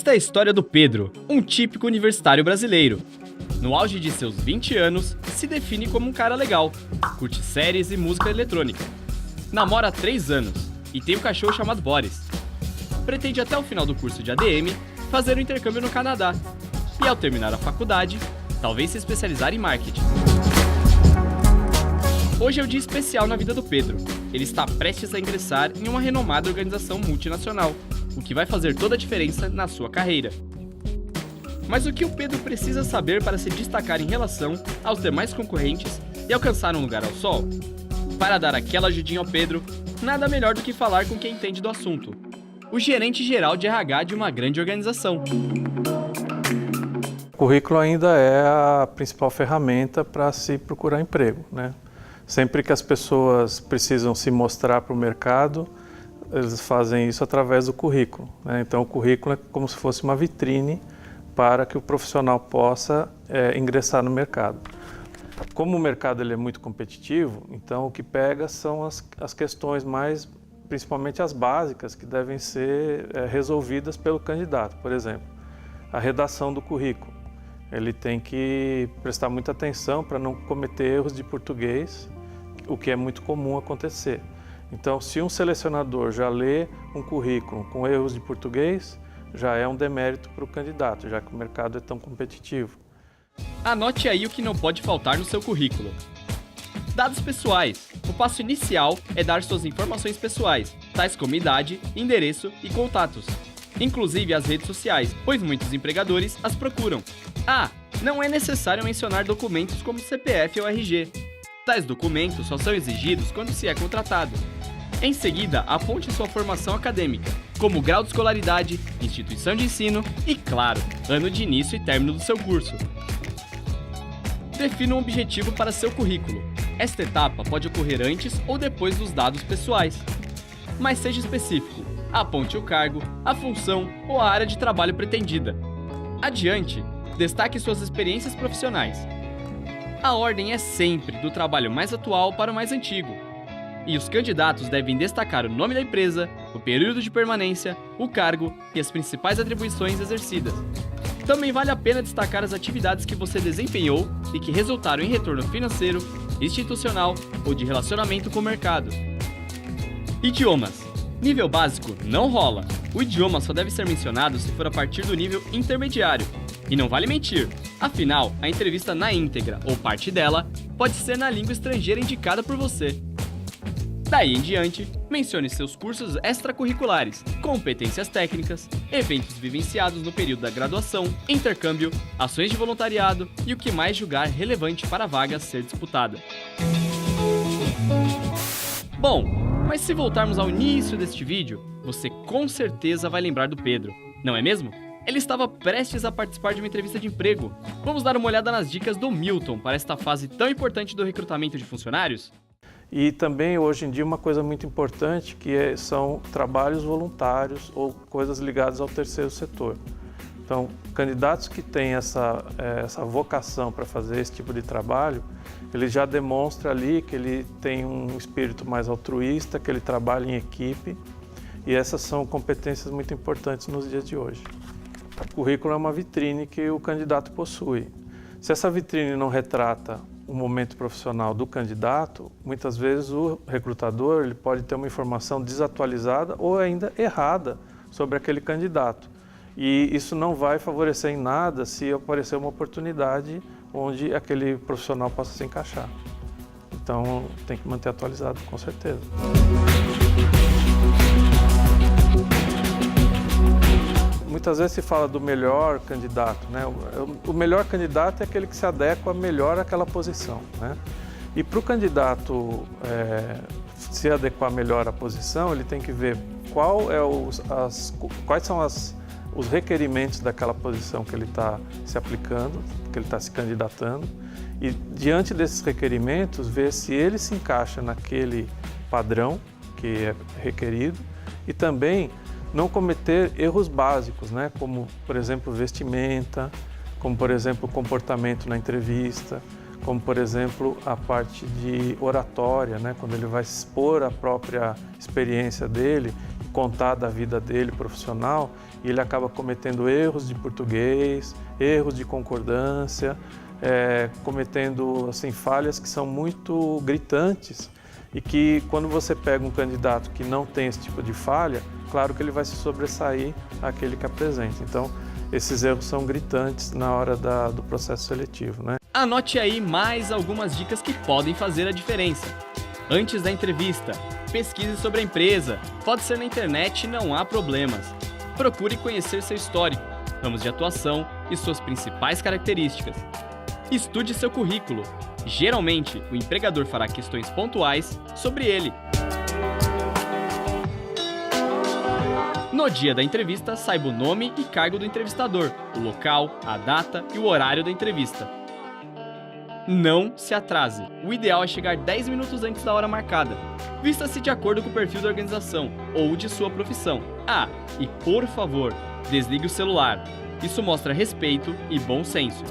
Esta é a história do Pedro, um típico universitário brasileiro. No auge de seus 20 anos, se define como um cara legal, curte séries e música eletrônica. Namora há 3 anos e tem um cachorro chamado Boris. Pretende até o final do curso de ADM fazer um intercâmbio no Canadá e, ao terminar a faculdade, talvez se especializar em marketing. Hoje é um dia especial na vida do Pedro. Ele está prestes a ingressar em uma renomada organização multinacional, o que vai fazer toda a diferença na sua carreira. Mas o que o Pedro precisa saber para se destacar em relação aos demais concorrentes e alcançar um lugar ao sol? Para dar aquela ajudinha ao Pedro, nada melhor do que falar com quem entende do assunto: o gerente geral de RH de uma grande organização. O currículo ainda é a principal ferramenta para se procurar emprego, né? Sempre que as pessoas precisam se mostrar para o mercado, eles fazem isso através do currículo, né? Então o currículo é como se fosse uma vitrine para que o profissional possa ingressar no mercado. Como o mercado ele é muito competitivo, então o que pega são as questões principalmente as básicas, que devem ser resolvidas pelo candidato. Por exemplo, a redação do currículo. Ele tem que prestar muita atenção para não cometer erros de português, o que é muito comum acontecer. Então, se um selecionador já lê um currículo com erros de português, já é um demérito para o candidato, já que o mercado é tão competitivo. Anote aí o que não pode faltar no seu currículo. Dados pessoais. O passo inicial é dar suas informações pessoais, tais como idade, endereço e contatos, inclusive as redes sociais, pois muitos empregadores as procuram. Não é necessário mencionar documentos como CPF ou RG. Tais documentos só são exigidos quando se é contratado. Em seguida, aponte sua formação acadêmica, como grau de escolaridade, instituição de ensino e, claro, ano de início e término do seu curso. Defina um objetivo para seu currículo. Esta etapa pode ocorrer antes ou depois dos dados pessoais. Mas seja específico. Aponte o cargo, a função ou a área de trabalho pretendida. Adiante, destaque suas experiências profissionais. A ordem é sempre do trabalho mais atual para o mais antigo. E os candidatos devem destacar o nome da empresa, o período de permanência, o cargo e as principais atribuições exercidas. Também vale a pena destacar as atividades que você desempenhou e que resultaram em retorno financeiro, institucional ou de relacionamento com o mercado. Idiomas. Nível básico não rola. O idioma só deve ser mencionado se for a partir do nível intermediário. E não vale mentir. Afinal, a entrevista na íntegra ou parte dela pode ser na língua estrangeira indicada por você. Daí em diante, mencione seus cursos extracurriculares, competências técnicas, eventos vivenciados no período da graduação, intercâmbio, ações de voluntariado e o que mais julgar relevante para a vaga a ser disputada. Bom, mas se voltarmos ao início deste vídeo, você com certeza vai lembrar do Pedro, não é mesmo? Ele estava prestes a participar de uma entrevista de emprego. Vamos dar uma olhada nas dicas do Milton para esta fase tão importante do recrutamento de funcionários? E também, hoje em dia, uma coisa muito importante são trabalhos voluntários ou coisas ligadas ao terceiro setor. Então, candidatos que têm essa vocação para fazer esse tipo de trabalho, ele já demonstra ali que ele tem um espírito mais altruísta, que ele trabalha em equipe, e essas são competências muito importantes nos dias de hoje. O currículo é uma vitrine que o candidato possui. Se essa vitrine não retrata o momento profissional do candidato, muitas vezes o recrutador ele pode ter uma informação desatualizada ou ainda errada sobre aquele candidato. E isso não vai favorecer em nada se aparecer uma oportunidade onde aquele profissional possa se encaixar. Então, tem que manter atualizado, com certeza. Muitas vezes se fala do melhor candidato, né? O melhor candidato é aquele que se adequa melhor àquela posição, né? E para o candidato se adequar melhor à posição, ele tem que ver quais são os requerimentos daquela posição que ele está se aplicando, que ele está se candidatando, e diante desses requerimentos, ver se ele se encaixa naquele padrão que é requerido e também não cometer erros básicos, né? Como, por exemplo, vestimenta, como, por exemplo, comportamento na entrevista, como, por exemplo, a parte de oratória, né? Quando ele vai expor a própria experiência dele, contar da vida dele profissional e ele acaba cometendo erros de português, erros de concordância, cometendo assim, falhas que são muito gritantes e que quando você pega um candidato que não tem esse tipo de falha, claro que ele vai se sobressair àquele que apresenta. Então, esses erros são gritantes na hora do processo seletivo, né? Anote aí mais algumas dicas que podem fazer a diferença. Antes da entrevista, pesquise sobre a empresa. Pode ser na internet, não há problemas. Procure conhecer seu histórico, ramos de atuação e suas principais características. Estude seu currículo. Geralmente, o empregador fará questões pontuais sobre ele. No dia da entrevista, saiba o nome e cargo do entrevistador, o local, a data e o horário da entrevista. Não se atrase. O ideal é chegar 10 minutos antes da hora marcada. Vista-se de acordo com o perfil da organização ou de sua profissão. E por favor, desligue o celular. Isso mostra respeito e bom senso.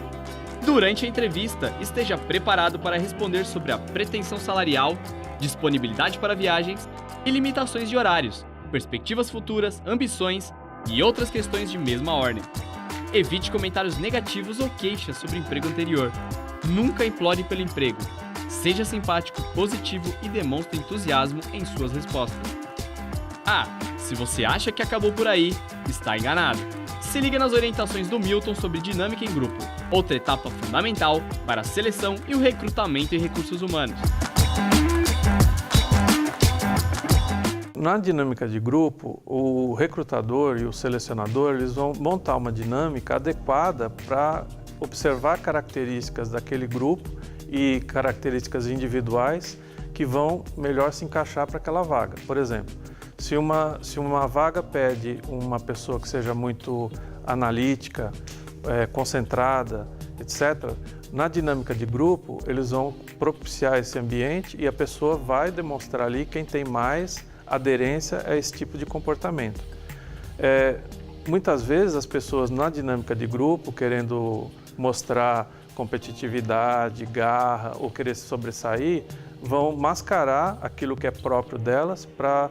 Durante a entrevista, esteja preparado para responder sobre a pretensão salarial, disponibilidade para viagens e limitações de horários, perspectivas futuras, ambições e outras questões de mesma ordem. Evite comentários negativos ou queixas sobre o emprego anterior. Nunca implore pelo emprego. Seja simpático, positivo e demonstre entusiasmo em suas respostas. Se você acha que acabou por aí, está enganado. Se liga nas orientações do Milton sobre dinâmica em grupo, outra etapa fundamental para a seleção e o recrutamento em recursos humanos. Na dinâmica de grupo, o recrutador e o selecionador eles vão montar uma dinâmica adequada para observar características daquele grupo e características individuais que vão melhor se encaixar para aquela vaga. Por exemplo, se uma vaga pede uma pessoa que seja muito analítica, concentrada, etc., na dinâmica de grupo, eles vão propiciar esse ambiente e a pessoa vai demonstrar ali quem tem mais aderência a esse tipo de comportamento. Muitas vezes as pessoas na dinâmica de grupo, querendo mostrar competitividade, garra ou querer se sobressair, vão mascarar aquilo que é próprio delas para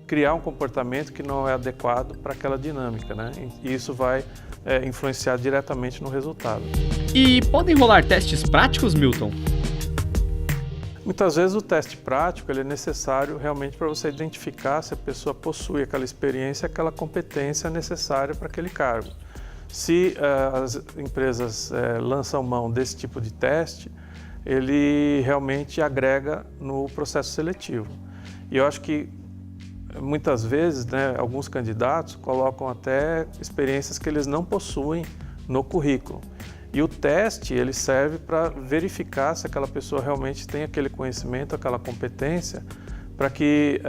criar um comportamento que não é adequado para aquela dinâmica, né? E isso vai influenciar diretamente no resultado. E podem rolar testes práticos, Milton? Muitas vezes o teste prático ele é necessário realmente para você identificar se a pessoa possui aquela experiência, aquela competência necessária para aquele cargo. Se as empresas lançam mão desse tipo de teste, ele realmente agrega no processo seletivo. E eu acho que muitas vezes, né, alguns candidatos colocam até experiências que eles não possuem no currículo. E o teste ele serve para verificar se aquela pessoa realmente tem aquele conhecimento, aquela competência, para que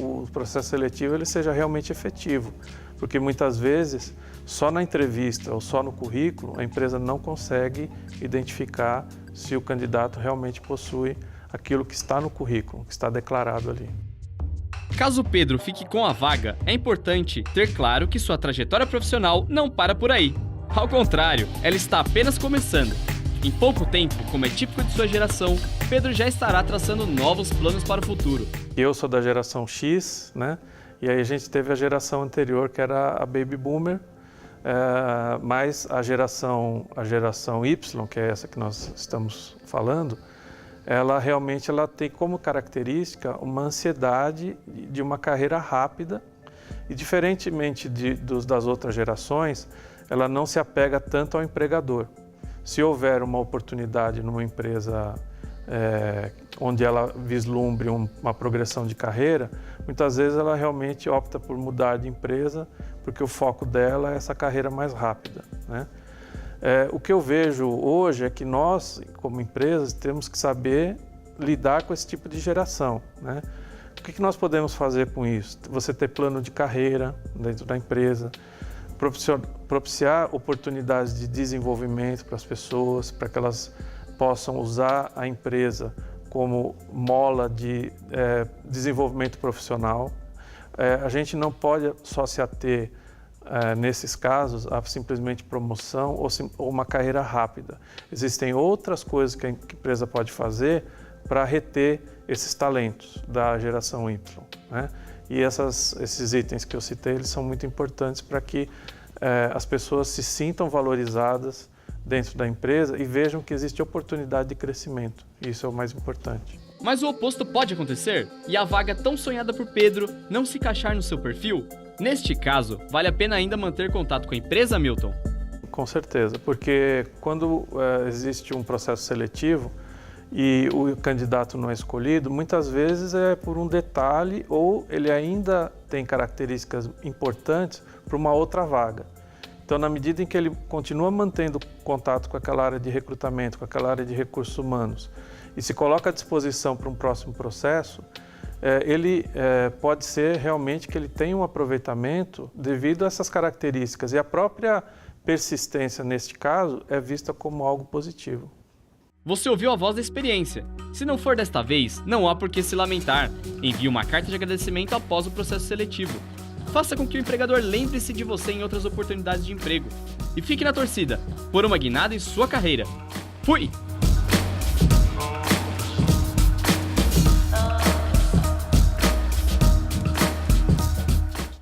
o processo seletivo ele seja realmente efetivo. Porque muitas vezes, só na entrevista ou só no currículo, a empresa não consegue identificar se o candidato realmente possui aquilo que está no currículo, que está declarado ali. Caso Pedro fique com a vaga, é importante ter claro que sua trajetória profissional não para por aí. Ao contrário, ela está apenas começando. Em pouco tempo, como é típico de sua geração, Pedro já estará traçando novos planos para o futuro. Eu sou da geração X, né? E aí a gente teve a geração anterior, que era a Baby Boomer, mas a geração Y, que é essa que nós estamos falando, ela realmente tem como característica uma ansiedade de uma carreira rápida e, diferentemente das outras gerações, ela não se apega tanto ao empregador. Se houver uma oportunidade numa empresa onde ela vislumbre uma progressão de carreira, muitas vezes ela realmente opta por mudar de empresa porque o foco dela é essa carreira mais rápida, né? O que eu vejo hoje é que nós, como empresas, temos que saber lidar com esse tipo de geração, né? O que nós podemos fazer com isso? Você ter plano de carreira dentro da empresa, propiciar oportunidades de desenvolvimento para as pessoas, para que elas possam usar a empresa como mola de desenvolvimento profissional. A gente não pode só se ater, nesses casos, a simplesmente promoção ou uma carreira rápida. Existem outras coisas que a empresa pode fazer para reter esses talentos da geração Y, né? E esses itens que eu citei, eles são muito importantes para que as pessoas se sintam valorizadas dentro da empresa e vejam que existe oportunidade de crescimento. Isso é o mais importante. Mas o oposto pode acontecer? E a vaga tão sonhada por Pedro não se encaixar no seu perfil? Neste caso, vale a pena ainda manter contato com a empresa, Milton? Com certeza, porque quando existe um processo seletivo e o candidato não é escolhido, muitas vezes é por um detalhe ou ele ainda tem características importantes para uma outra vaga. Então, na medida em que ele continua mantendo contato com aquela área de recrutamento, com aquela área de recursos humanos e se coloca à disposição para um próximo processo, ele pode ser realmente que ele tenha um aproveitamento devido a essas características e a própria persistência, neste caso, é vista como algo positivo. Você ouviu a voz da experiência. Se não for desta vez, não há por que se lamentar. Envie uma carta de agradecimento após o processo seletivo. Faça com que o empregador lembre-se de você em outras oportunidades de emprego. E fique na torcida, por uma guinada em sua carreira. Fui!